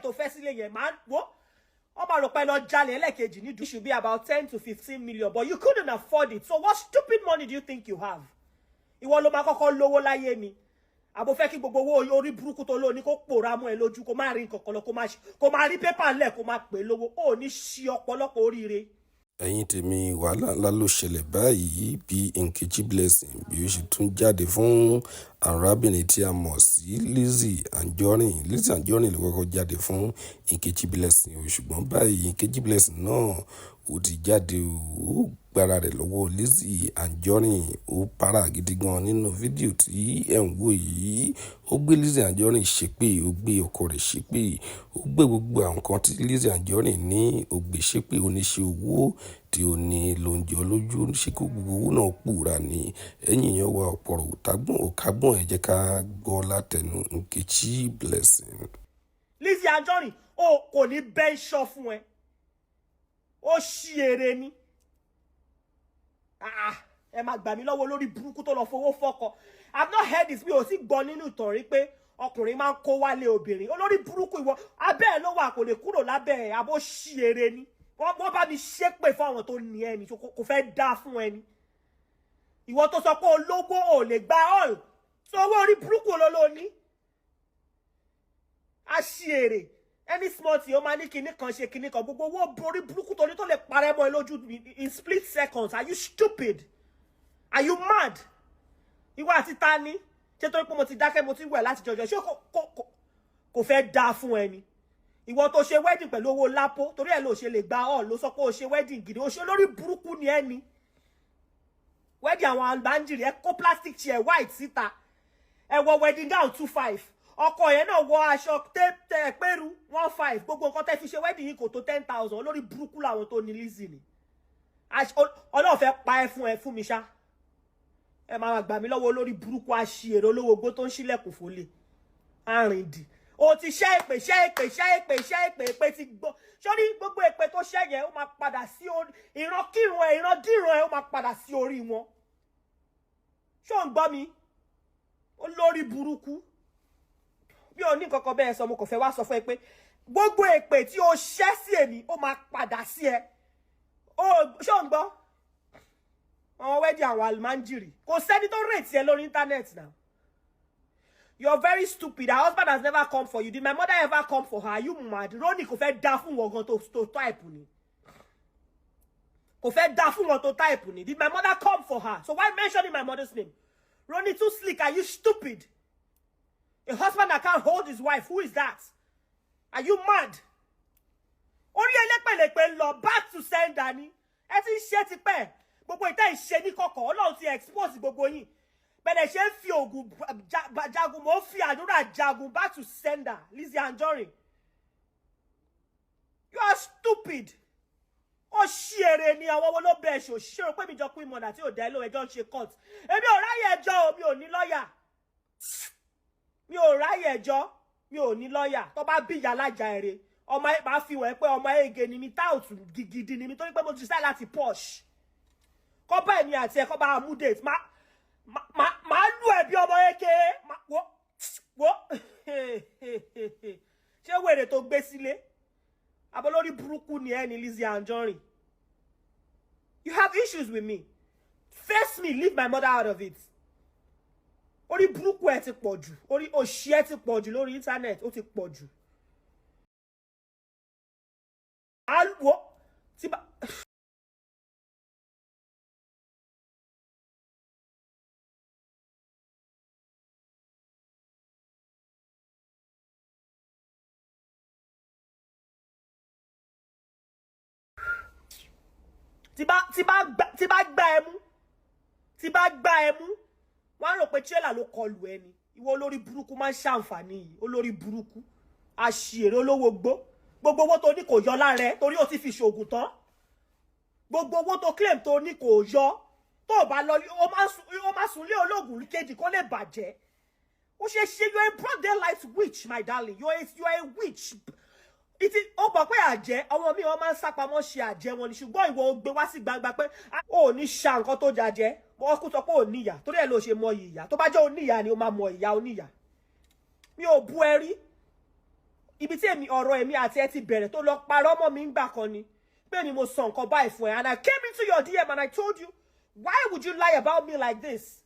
tó fẹ́ sílé yẹn máa wo ó máa rò pé lọ jalè ẹlẹ́kejì ní it should be about 10 to 15 million, but you couldn't afford it. So what stupid money do you think you have? Ìwọ ló máa kọ́kọ́ lówó láyé mi. Àbò fẹ́ kí gbogbo owó orí burúkú tó lò ní kó pòórá mọ́ ẹ lójú, kó má rí nǹkan kan lọ, kó má rí pépà ńlẹ̀, kó má pè lówó. Ó ní ṣí ọ̀pọ̀lọpọ̀ oríire. Ẹ̀yin tèmi, wàhálà ńlá ló ṣẹlẹ̀ báyìí bí Nkechi Blessing bí ó ṣe tún jáde fún arábìnrin tí a mọ̀ sí Lizzy Anjorin. Lizzy Anjorin ló kọ́kọ́ jáde fún Nkechi Blessing, ṣùgbọ́n báyìí Nkechi Blessing náà ó ti jáde, ó gbára rẹ̀ lọ́wọ́ Lizzy Anjorin. Ó para gidi gan nínú fídíò tí ẹ̀ ń wò yìí. Ó gbé Lizzy Anjorin ṣépè, ó gbé ọkọ rẹ̀ ṣépè, ó gbé gbogbo àwọn nǹkan tí Lizzy Anjorin ní, ó gbé ṣépè. Oníṣẹ́ owó tí ó ní ló ń jọ lójú, ṣé kó gbogbo owó náà pòórá ní. Ẹ̀yin yẹn wá ọ̀pọ̀rọ̀ òkágbọ̀n ẹ jẹ́ ká gbọ́ látẹnu Nkechi Blessing. Lizzy Anjorin ó kò ní bẹ́ńṣọ́ fún ẹ, ó ṣí ere ní. Ẹ máa gbà mí lọ́wọ́ lórí burúkú tó lọ fowó fọ́kọ. I've not heard this, mi ò sì gbọ́ nínú ìtàn rí pé ọkùnrin máa ń kó wálé obìnrin. Olórí burúkú ìwọ abẹ́ ẹ̀ ló wà, kò lè kúrò lábẹ́ ẹ̀, àbó ṣí ere ní. Wọ́n bá mi ṣépè fún àwọn tó ní ẹni, kò fẹ́ dá fún ẹni. Ìwọ tó sọ pé olówó ò lè gba all, so owó orí burúkú olóló ní. A ṣí ere. Any small thing, ó máa ní kinní kan ṣe kinní kan. Gbogbo owó orí burúkú tó ní tó lè parẹ́ mọ́ ẹ lójú in split seconds. Are you stupid? Are you mad? Ìwọ àti ta ni? Ṣé torí pé mo ti dákẹ́, mo ti wẹ̀ láti jọjọ, ṣé kò fẹ́ dá fún ẹni? Ìwọ tó ṣe wedding pẹ̀lú owó lápò, torí ẹ̀ ló ṣe lè gba all, ló sọ pé ó ṣe wedding gidi. Ó ṣe lórí burúkú ni ẹni. Wedding àwọn albanjiri, ẹ kó plastic chair white síta. Ẹ wọ wedding gown 25. Ọkọ yẹn náà wọ aṣọ pẹ́rú 15. Gbogbo nǹkan tẹ́ fi ṣe wedding yìí kò tó 10,000. Olórí burúkú làwọn tó ní Lizzy ni. Ọlọ́run fẹ́ pa ẹ fún mi ṣá. Ẹ máa gbà mí lọ́wọ́ olórí burúkú aṣièrè olówó ogbó tó ń ṣílẹ̀kùn fólè. Àrìndì. O ti ṣẹ́ èpè ti gbọ́. Sórí gbogbo èpè tó ṣẹ́ yẹn, ó máa padà sí ìrankíran ẹ̀, ìrandíran ẹ̀, ó máa padà sí orí wọn. Ṣó ń gbọ́ mi? Olórí burúkú. Bí o ní kankan bẹ́ẹ̀ sọ, mo kò fẹ́ wá sọ fún ẹ pé gbogbo èpè tí o ṣẹ́ sí èmi, ó máa padà sí ẹ. Ṣó ń gbọ́? Àwọn wedding àwọn almanjiri. Kò sẹ́ni tó rate ẹ lórí internet now. You're very stupid. Her husband has never come for you. Did my mother ever come for her? Are you mad? Ronnie kò fẹ́ dá fún wọn gan tó type ni. Kò fẹ́ dá fún wọn tó type ni. Did my mother come for her? So why mentioning my mother's name? Ronnie too slick. Are you stupid? A husband that can't hold his wife. Who is that? Are you mad? Orí ẹlẹ́pẹ̀lẹ́pẹ̀ lọ back to sender ni. Ẹ ti ṣe ti pẹ́. Gbogbo ìtẹ́ ìṣe ní kọ̀kọ̀. Ọlọ́run ti expose gbogbo yín. Bẹ́ẹ̀ ṣe ń fi ògùn jagun, mo ń fi àdúrà jagun back to sender. Lizzy Anjorin. You are stupid. Ó ṣí ere ni àwọn ló bẹ̀ ṣò. Ṣé o pé mi jọ pín mọ̀nà tí ò dá ẹlò ẹjọ́ ń ṣe court. Èmi ò ráyè ẹjọ́ o, mi ò ní lọ́yà. Mi ò ráyè ẹjọ́, mi ò ní lọ́yà. Tó bá bí ìyá lájà ere, ọmọ ẹ máa fi wọ́n pé ọmọ ege ni mi, tout gidi ni mi, torí pé mo ti sá láti posh. Kọ́ bá èmi àti ẹ kọ́ bá mú date. Màá lù ẹ́ bí ọmọ eke. Wo. Ṣé wèrè tó gbé sílé? Abolórí burúkú ni ẹ ní Lizzy Anjorin. You have issues with me. Face me, leave my mother out of it. Orí burúkú ẹ ti pọ̀ jù. Orí òṣì ẹ ti pọ̀ jù lórí internet. Ó ti pọ̀ jù. Wo. Tí bá gbá ẹ mú, wọ́n rò pé trailer ló kọlù ẹni. Ìwọ olórí burúkú máa ń ṣàǹfààní yìí. Olórí burúkú. Àṣìírè olówó gbogbo owó tó ní kò yọ lára ẹ torí ó ti fi ṣògùn tán. Gbogbo owó tó claim tó ní kò yọ. Tó bá lọ ó máa sùn lé ológun kejì kó lè bàjẹ́. Ó ṣe you are a broad daylight witch, my darling. You are a witch. Ó gbọ́ pé àjẹ́, àwọn míì wọ́n máa ń sápamọ́ ṣe àjẹ́ wọn ni, ṣùgbọ́n ìwọ ó gbé wá sí gbangba pé ó ní ṣá nǹkan tó jàjẹ́. Wọ́n kú sọ pé ò níyà, torí ẹ̀ ló ṣe mọ ìyà. Tó bá jẹ́ oníyà ni ó máa mọ ìyà oníyà. Mi ò bú ẹ rí. ibi tí èmi ọ̀rọ̀ èmi àti ẹ ti bẹ̀rẹ̀ tó lọ parọ́ mọ́ mi ńgbà kan ni pé mi mo sọ nǹkan báyìí fún ẹ, and I came into your DM and I told you, why would you lie about me like this?